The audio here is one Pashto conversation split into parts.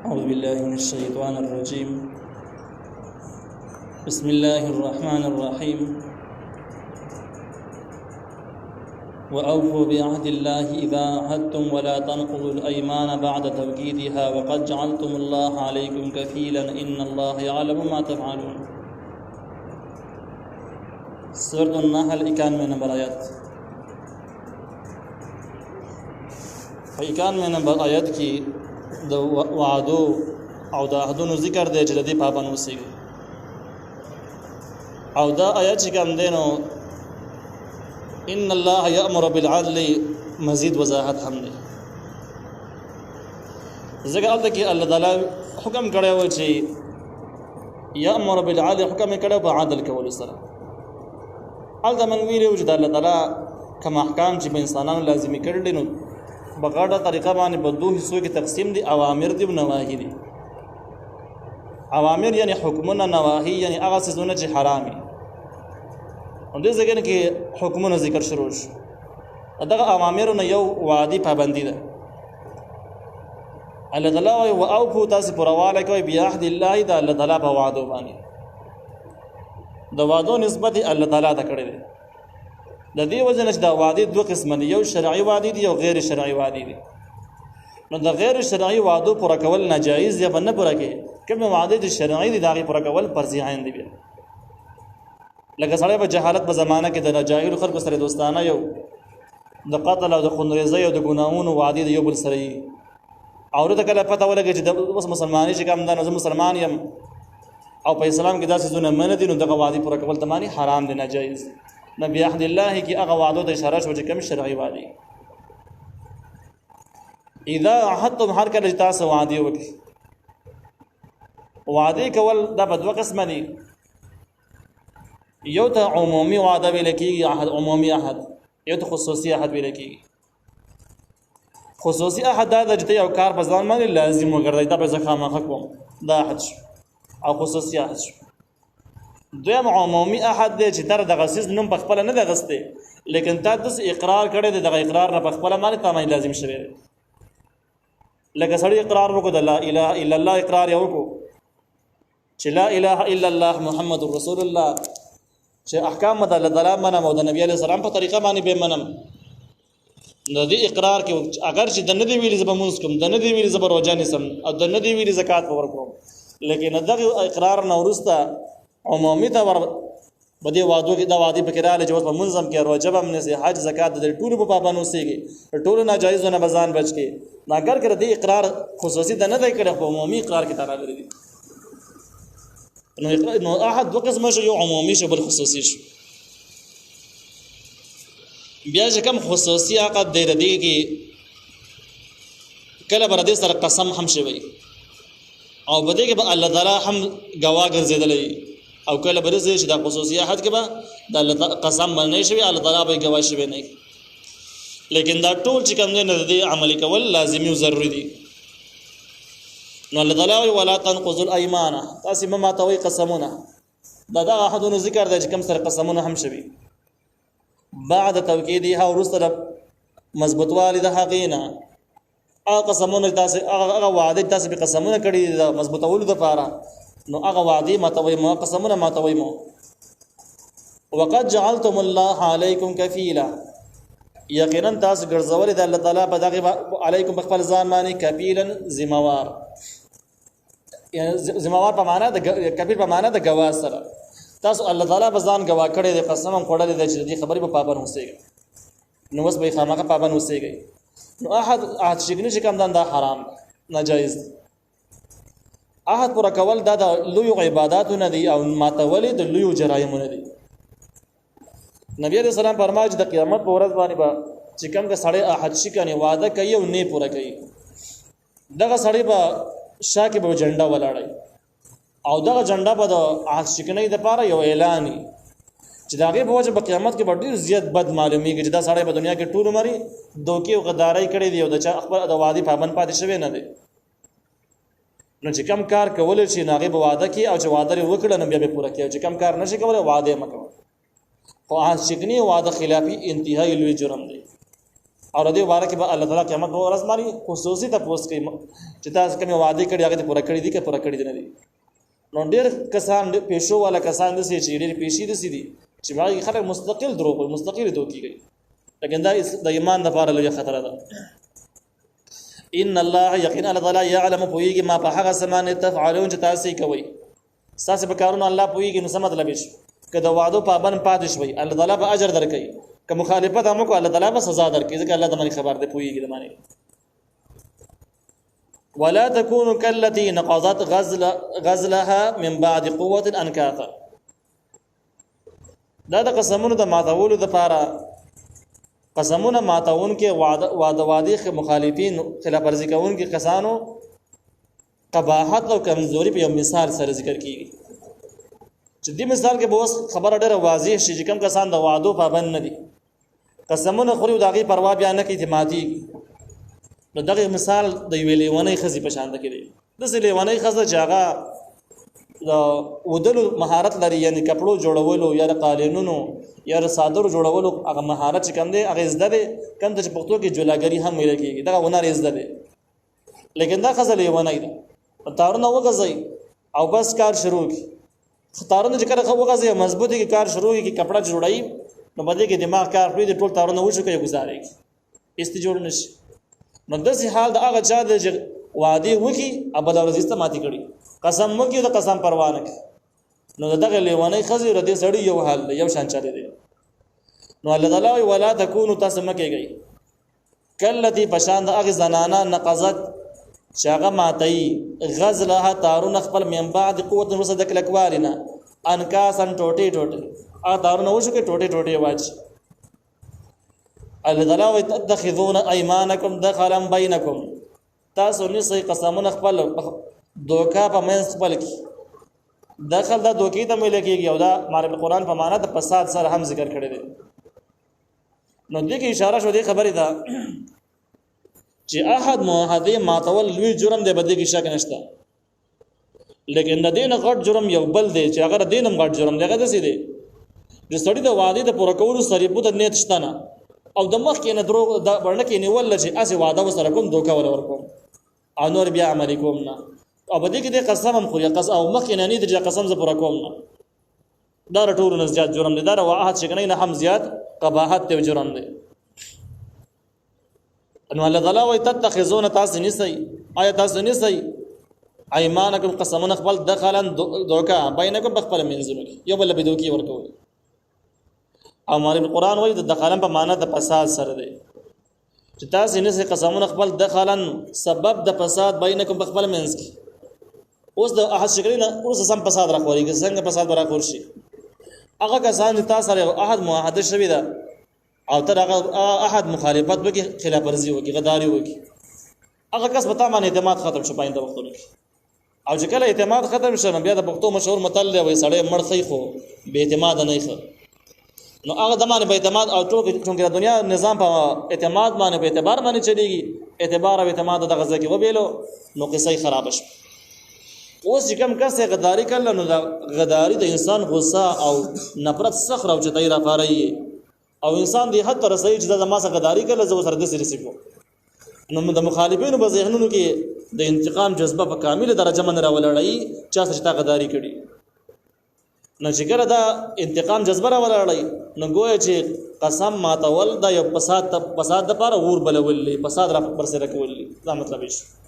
أعوذ بالله من الشيطان الرجيم. بسم الله الرحمن الرحيم. وأوفوا بعهد الله إذا عهدتم ولا تنقضوا الأيمان بعد توكيدها وقد جعلتم الله عليكم كفيلا إن الله يعلم ما تفعلون. سورة النحل 91 نمبر آیت. 91 نمبر آیت کی د وعدو او د عهدونو ذکر دی چې د دې پابند اوسېږي. او دا آیت چې کوم دی نو ان الله یأمر بالعدل مزید وضاحت هم دی. ځکه هلته کې الله تعالی حکم کړی و چې یأمر بالعدل، حکم یې کړی په عدل کولو سره. هلته موږ ویلي وو چې د الله تعالی کوم احکام چې په انسانانو لازمي کړي دي نو بغاړه طریقه باندې په دوه حصو کې تقسیم دي، اوامر دي او نواهی دي. اوامر یعنی حکمونه، نواهی یعنی هغه څیزونه چې حرام دي. نو دې ځای کې حکمونه ذکر شروع شو. دغه اوامرونه یو وعدي پابندي ده. الله تعالی وايي واوفوا، تاسو پرواله کوئ بعهد الله، د الله تعالی په وعدو باندې. د وعدو نسبت الله تعالی ته کړی دی. د دې وجه نه چې دا وعده دوه قسمه دي، یو شرعي وعده دي او غیر شرعي وعده دي. نو د غیر شرعي وعدو پوره کول ناجایز یا نه پوره کې، کوم وعده دي شرعي دي دا پوره کول فرض عین دي. لکه سړی په جهالت په زمانہ کې د جاهل خلکو سره دوستانه یو د قتل او د خونریزۍ او د ګناهونو وعده دی یو بل سره یي، او ورته کله پته ولګي چې د اوس مسلمانۍ چې کوم دا نو مسلمان یم او په اسلام کې داسې ځونه من دي، نو دغه وعده پوره کول تماني حرام دي، ناجایز. نبی عهد الله کی هغه وعدو ته اشاره شو چې کوم شرعي وعده. اذا عهدتم، هر کله چې تاسو وعده وکړي. وعده کول دا په دوه قسمه دي. یو ته عمومي وعده ویل کېږي، عهد عمومي عهد. یو ته خصوصي عهد ویل کېږي. خصوصي عهد دا چې یو کار په ځان باندې لازم وګرځي، دا په ځکه خامخا کوم، دا عهد شو. او خصوصي عهد شو. دویم عمومي عهد دی چې تر دغه څیز نوم په خپله نه دی اخیستی، لیکن تا داسې اقرار کړی دی، دغه اقرار نه په خپله باندې تا باندې لازم شوی دی. لکه سړی اقرار وکړو د لا اله الا الله، اقرار یې وکړو چې لا اله الا الله محمد رسول الله، چې احکام د الله تعالی منم او د نبی علیه السلام په طریقه باندې به منم. نو دې اقرار کې اگر چې د نه دی ویلي زه به مونځ کوم، د نه دی ویلي زه به روژه نیسم، او د نه دی ویلي زکات به ورکوم، لیکن دغه اقرار نه وروسته عمومي ته په دې وعدو کې دا وعدې پکې راغلې چې اوس به مونځ هم کوې، روژه به هم نیسې، حج زکات د ټولو په پابند اوسېږي، ټولو ناجایزو نه به ځان بچ کړې. نو اگر که د دې اقرار خصوصي ته نه دی کړی، خو عمومي اقرار کې ته راغلی دی. نو عهد دوه قسمه شو، یو عمومي شو بل خصوصي شو. بیا چې کوم خصوصي عقد دی د دې کې کله به د دې سره قسم هم شوی او په دې کې به الله تعالی هم ګواه ګرځېدلی، او کله به داسې چې دا خصوصي عهد کې به د الله قسم باندې شوی، الله تعالی به ګواه شوی نه. لیکن دا ټول چې کوم دی نه د دې عملي کول لازمي او ضروري دي. نو الله تعالی وی ولا تنقضوا الايمان، تاسو مه ماتوي قسمونه. دا دغه عهدونو ذکر دی چې کوم سره قسمونه هم شوي بعد توکیدها، ورسره مضبوطوالی د هغې نه. هغه قسمونه تاسو هغه وعده تاسو به قسمونه کړي د مضبوطولو دپاره، نو هغه وعدې ماتوئ مو، قسمونه ماتوئ مو. وقد جعلتم الله علیکم کفیلا، یقینا تاسو ګرځولې د الله تعالی په دغه علیکم په خپل ځان باندې کفیلا ذمہوار. یعنی ذمہوار په معنا د کفیل په معنا د ګواه سره. تاسو الله تعالی په ځان ګواه کړی دی، قسم هم خوړلی دی چې دې خبرې په پابند اوسېږئ، نو اوس به یې خامخا پابند اوسېږئ. نو عهد شکني چې کوم دا حرام ناجایز دی. عهد پوره کول دا د لویو عباداتونه دي او ماتول د لویو جرایمونه دي. نبی علیہ السلام فرمایي چې د قیامت په ورځ باندې به چې کوم که سړی عهد شکني وعده کوي او نه پوره کوي، دغه سړی به شا کې به جنډه ولاړی، او دغه جنډه به د عهد شکنۍ دپاره یو اعلان وي چې د هغې په وجه په قیامت کې به ډېر زیات بد معلومیږي چې دا سړی په دنیا کې ټول عمر دوکې او غدارۍ کړې دي او د چا خپل د وعدې پابند پاتې شوی نه دی. نو چې کم کار کولی شي نو هغې به وعده کړي، او چې وعده یې وکړه نو بیا به پوره کړي، او چې کم کار نه شي کولی وعده یې مه کوه. خو عهد شکني وعده خلافي انتهایي لوی جرم دی. او دې مبارک به الله تعالی قیامت ورځ باندې خصوصي تاسو کوي چې تاسو کوم وعده کړی هغه ته پوره کړی دي که پوره کړی دي نه دي. نو ډېر کسان پېښو والا کسان د سې چې ډېر پېښې دي سي دي چې باقي خلک مستقل دروغ مستقل دوکي کوي، لیکن دا د ایمان لپاره لوی خطر ده. ان الله یقینا الله تعالی يعلم پویږي ما په هغه سمانه تفعلون چې تاسو کوي. تاسو به کارونه الله پویږي نو څه مطلب شي؟ که د وعدو پابند پاتې شوي الله تعالی به اجر درکړي، که مخالفت هم کو الله تعالی به سزا درکړي، ځکه الله د باندې خبر ده پویږي د باندې. ولا تكونوا كالتي نقضت غزلها من بعد قوة انكاثا. دا د قسمونو د ماتولو لپاره قسمونه ماتون کې وعده مخالفین خلاف ورزي کوون کې کسانو قباحت او کمزوري په یو مثال سره ذکر کیږي. چې دې مثال کې به اوس خبره ډېره واضح شي چې کوم کسان د وعدو پابند نه دي، قسمونه خوري او دغه پروا بیا نه کوي اعتمادي. نو دغه مثال د یوې لیونۍ ښځې په شان کې دی. داسې لیونۍ ښځه چې هغه د ودلو مهارت لري، یعنی کپړو جوړولو یا د قالینونو یا د صادرو جوړولو هغه مهارت چې کوم دی هغه زده دی، کوم چې پښتو کې جولاګری هم ویل کېږي، دغه هنر زده دی. لیکن دا ښځه لیونۍ ده، تارونه وغځي او بس کار شروع کی. تارونه چې کله وغځي مضبوطی کې کار شروع کی، کپڑا جوړای نو باندې کې دماغ کار کوي، د ټول تارونه وشو کوي گزاري است جوړ نشي. نو داسې حال د هغه چا د وعده وکي ابل ورزسته ماتي کړي، قسم وکي د قسم پروا نه کوي. نو دغه لیونۍ خزي ردی سړی یو حال یو شان چاري دی. نو الله تعالی ولا تکونو تاسو مکیږي کلتی پشان د هغه زنانا نقضت شاغه ماتي غزلها تارون خپل من بعد قوت رسد کلکوالنا انکاسن ټوټي ټوټي ا تارون وشو کې ټوټي ټوټي واچ. الله تعالی تتخذون ايمانكم دخلا بينكم، تاسو نسي قسمون خپل دوکا په منځ خپل کې دخل دا دوکې ته مل کېږي او دا مارب قرآن په معنا د فساد سره هم ذکر کړی دی. نو دې کې اشاره شو دې خبرې ده چې احد معاهده ماتول لوی جرم دی، بده کې شک نشته. لیکن د دین غټ جرم یو بل دی چې هغه دینم غټ جرم دی، هغه دسي دی چې سړی د وعده د پوره کولو سره په نیت شته نه او د مخ کې نه دروغ د ورنه کې نیول چې اسې وعده وسره کوم دوکا ور ورکوم او نور بیا عمل کوم نه او بده کې د قسم هم خوري قسم او مخ کې نه نه د قسم ز پوره کوم نه، دا ټول نه زیات جرم دی، دا وعده چې نه هم زیات قباحت ته جرم دی. انو الله تعالی وي تتخذون تاسو نسي آیا تاسو نسي ايمانكم قسمون خپل دخلن دوکا بینکم بخپل منځونو یو بل به دوکي ورکوي. او مارب قرآن وایي د دخلن په معنا د فساد سره دی چې تاسو نسي قسمون خپل دخلن سبب د فساد بینکم بخپل منځ کې. اوس د احد شکرینه اوس سم فساد راخوري څنګه فساد راخور شي. هغه کسان چې تاسو سره احد معاهده شوی ده او تر هغه احد مخالفت وکي خلاف ورزي وکي غداري وکي، هغه کس به تمام اعتماد ختم شي پاینده وختونو کې. او چې کله اعتماد ختم شي بیا د پښتو مشهور متل دی وای سړی مړ خي خو به اعتماد نه ښه. نو هغه دمانه به اعتماد او ټول د دنیا نظام په اعتماد باندې په اعتبار باندې چلیږي، اعتبار او اعتماد د غزه کې وبېلو نو قصې خراب شي. اوس چې کوم کس غداری کړل نو د غداری د انسان غصه او نفرت سخر او چتای را پاري او انسان دی حد تر رسېږي چې د ما سره غداری کړل زو سره د سری سکو. نو د مخالفینو په ذهنونو کې د انتقام جذبه په کامل درجه من راولړی چا سره تا غداری کړي. نو چې کله دا انتقام جذبه راولړی نو ګویا چې قسم ماتول دا یو فساد د پاره ور بلولې فساد را پر سره کولې، دا مطلب یې.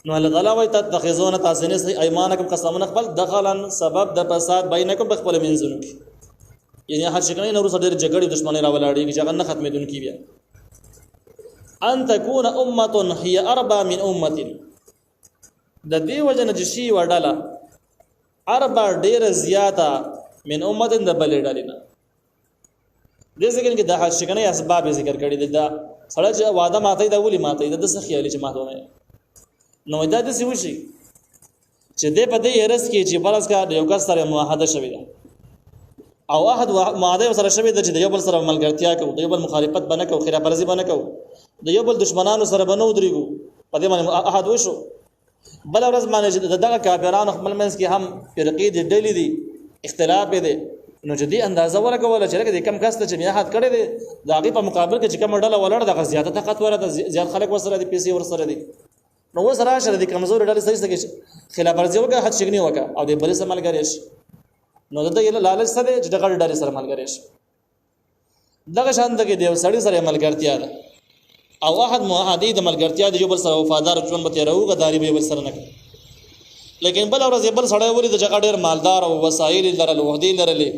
نو الله تعالی وایي تتخذون تاسو نسي ايمانكم قسمون خپل دخلن سبب د فساد بینکم بخپل منځونو کې، یعنی هر شکل نه ورسره ډېر جګړې دښمنۍ راولړي چې هغه نه ختمېدونکي بیا. ان تكون امه هي اربع من امه، د دې وجنه چې شی وډاله اربع ډېر زیاته من امه د بلې ډالینه. دې ځکه کې د هر شکل اسباب ذکر کړي دي. دا سړی چې وعده ماته دا ولي ماته د څه خیالي چې ماته نه نو دا د څه وشي چې دې په دې هرڅ کې چې برس کا د یو کس سره معاهده شوی ده او احد معاهده سره شوی ده چې د یو بل سره ملګرتیا کوي، د یو بل مخالفت بنه کوي، خلاف ورزي بنه کوي، د یو بل دشمنانو سره بنو درېګو، په دې باندې احد وشو. بل ورځ باندې دغه کافرانو خپل منځ کې هم فرقې دي ډلې دي اختلاف دي، نو چې دې اندازه ورکوله چې لکه د کم کس ته چې میاحت کړی دی د هغې په مقابل کې چې کومه ډله ولاړه دغه زیاته طاقتوره ده زیات خلک ورسره دي پیسې ورسره دي نو اوس راشه د کمزورې ډلې سړي څخه خلاف ورزي وکړه حد شګني وکړه او د بلې سره ملګری شي نو دته یې لالچ څه دی چې د غړ ډلې سره ملګری شي دغه شان د یو سړي سره ملګرتیا ده او احد معاهدې د ملګرتیا د یو بل سره وفادار ژوند به تېروي غداري به یې بل سره نه کوي لیکن بل ورځ بل سړی ولید چې هغه ډېر مالدار او وسایل لرل وحدې لرلې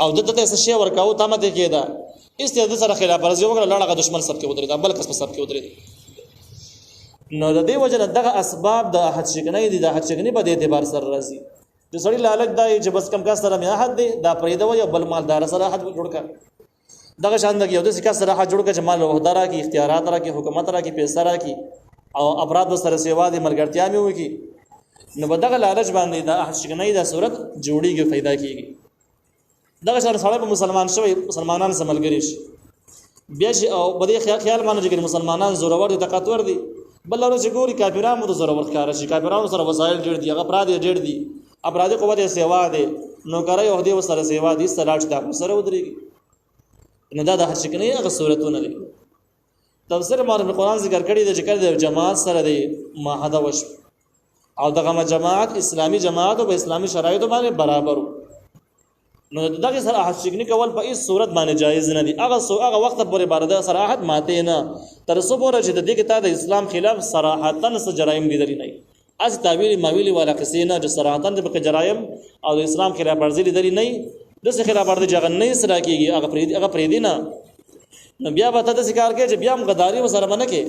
او دته ته څه شی ورکاو ته مته کېده استعداد سره خلاف ورزي وکړه لړغه دشمن سب کې ودرېد بل کس په سب کې ودرېد نو د دې وجه دغه اسباب د احد شګنۍ دي د احد شګنۍ په اعتبار سره راځي چې سړی لالک دی چې بس کم کا سره مې احد دی دا پرېدو یو بل مالدار سره احد جوړ کړ دغه شان د یو د سکه سره احد جوړ کړ چې مال وحدارا کی اختیارات را کی حکومت را کی پیسې را کی او افراد سره سیوا دي ملګرتیا مې وکي نو بدغه لالچ باندې د احد شګنۍ د صورت جوړیږي फायदा کیږي دغه سره په مسلمان شوی مسلمانان سره ملګری شي بیا شي او بده خیال مانو چې مسلمانان زورور دي طاقتور دي بل له ګوري کافرانو د زورور ښکار شي کافرانو سره وسایل جوړ دي هغه افراد جوړ دي افراد قوت سیوا دي نو کوي او دې سره سیوا دي سلاټ دا سره ودرېږي نو دا د هر شکنه هغه صورتونه دي تفسیر مورخ قرآن ذکر کړی دی چې کله د جماعت سره دی معاهده وشو او دغه جماعت اسلامی جماعت او اسلامی شرایطو باندې برابر نو دغه سره احد شکنی کول په هیڅ صورت باندې جایز نه دي هغه وخت پورې بارده صراحت ماته نه تر څو پورې چې د دې کې د اسلام خلاف صراحتاً څه جرایم دي لري نه از تعبیر ماویلی والا قصینا چې صراحتاً د جرایم او د اسلام خلاف ورزي لري نه د څه خلاف ورزي جګن نه سره کیږي هغه پرې دی نه نو بیا به ته ذکر کې چې بیا مقداري وسره منه کې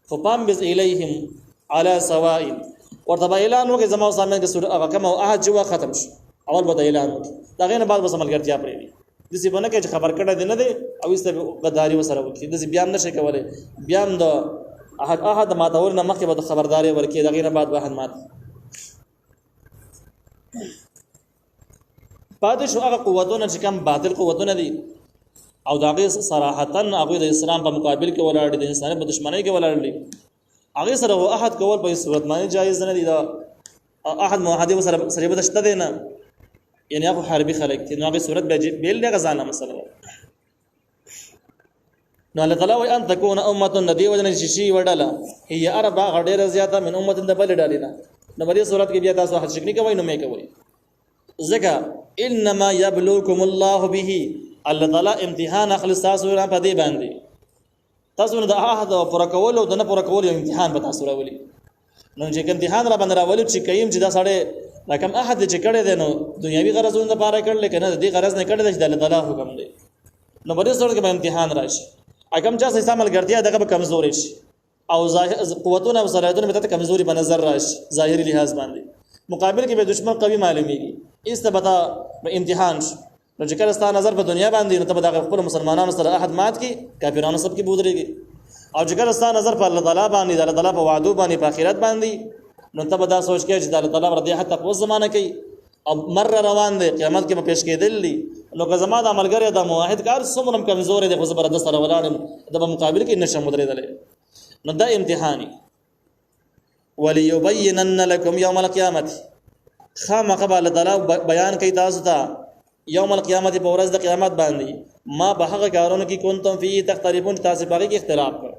خو پام بز الیهم علی سواء ورته اعلان وکړي زما او سامنے کې هغه کوم عهد جو ختم شو اول به اعلان وکړي دا غینه بعد به عملګرتیا پرې وي د څه باندې چې خبر کړه دی نه دی او است غداری وسره وکړي د بیان نشه کولای بیان د احد ماتور نه مخکې به خبرداري ورکړي دا غینه بعد واحد مات پاتې شو هغه قوتونه چې کوم باطل قوتونه دي او داغه صراحتاً هغه د اسلام په مقابل کې ولاړ دي انسان په دشمنی کې ولاړ دي هغه سره احد کول په صورت باندې جایز نه دي دا احد معاهده سره بدشته دي نه یعنی هغه حربي خلک دي نو هغه صورت به بیل نه غزانه مثلا نو الله تعالی وان تكون امه ندی وجن شي وډاله هي اربع غډه زیاته من امه د بل ډالینا نو په دې صورت کې بیا تاسو حد شکنی کوي نو مې کوي ځکه انما يبلوكم الله به الله تعالی امتحان اخلص تاسو را پدې باندې تاسو نه د عهد او پر کول او د نه پر کول امتحان به تاسو راولي نو چې امتحان را باندې راولي چې کيم چې دا سړی لکه عهد چې کړي دي نو دنیوي غرضونه لپاره کړل کنه د دې غرض نه کړل چې د الله تعالی حکم دی نو په دې صورت کې به امتحان راشي اګم چې استعمال ګرځي دغه کمزوري شي او قوتونه او صلاحیتونه به ته کمزوري په نظر راشي ظاهري لحاظ باندې مقابل کې به دشمن قوي معلومیږي استبتا امتحان شي نو چې کله ستاسو نظر په دنیا باندې نو ته به د خپل مسلمانانو سره عهد مات کی کافرانو سب کې بودريږي او چې کله ستاسو نظر په الله تعالی باندې د الله تعالی په وعده باندې په آخرت باندې نو ته به دا سوچ کې چې د الله تعالی ردی حتی په زمانه کې او مر روان دی قیامت کې به پیش کېدل دي نو که زما د عملګری د موحد کار څومره کمزور دی خو زبردست سره ولاړم د مقابل کې نشم درېدل نو دا امتحاني وليبينن لكم يوم القيامه خامخ الله تعالی بیان کوي تاسو ته یوم القیامت په ورځ د قیامت باندې ما به هغه کارونه کې کنتم فی تختلفون تاسو په کې اختلاف کړ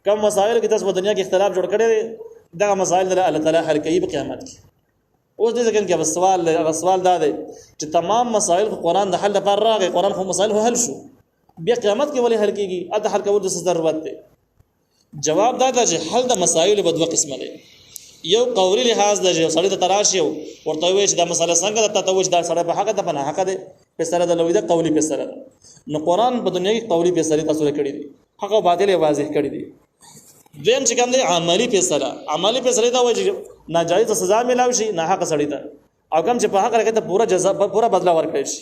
کوم مسائل کې تاسو په دنیا کې اختلاف جوړ کړی دا مسائل د الله تعالی حل کوي په قیامت کې اوس دې ځکه کې سوال دا دی چې تمام مسائل قرآن د حل لپاره راغی قرآن خو مسائل حل شو بیا قیامت کې ولې حل کېږي اته حل کول د ضرورت دی جواب دا دی چې حل د مسائل په دوه قسمه دی یو قولی لحاظ د سړی د تراشیو ورته وی چې دا مسله څنګه د تاسو دا سړی په حق ده په نه حق ده په سره د لوی د قولی په سره نو قرآن په دنیا کې قولی په سره تاسو کړی دي حق او باطل واضح کړی دي دیم چې کوم دی عملی په سره دا وایي چې ناجایز سزا ملاوي شي نه حق سړی ته او کوم چې په حق راکته پورا جزا پورا بدلا ورکړي شي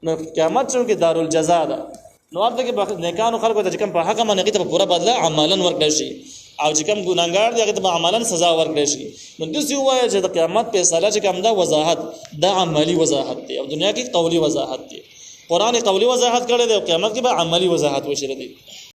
نو قیامت چې دارالجزاء ده نو ورته کې نیکانو خلکو ته چې کوم په حق باندې ته پورا بدلا عملاً ورکړي شي او چې کوم ګناګار دی هغه ته عملاً سزا ورکړي شي نو د څه وایي چې د قیامت په سره چې کوم دا وضاحت دا عملی وضاحت دی او دنیا کې قولی وضاحت دی قرآن قولی وضاحت کړی دی او قیامت کې به عملی وضاحت وشي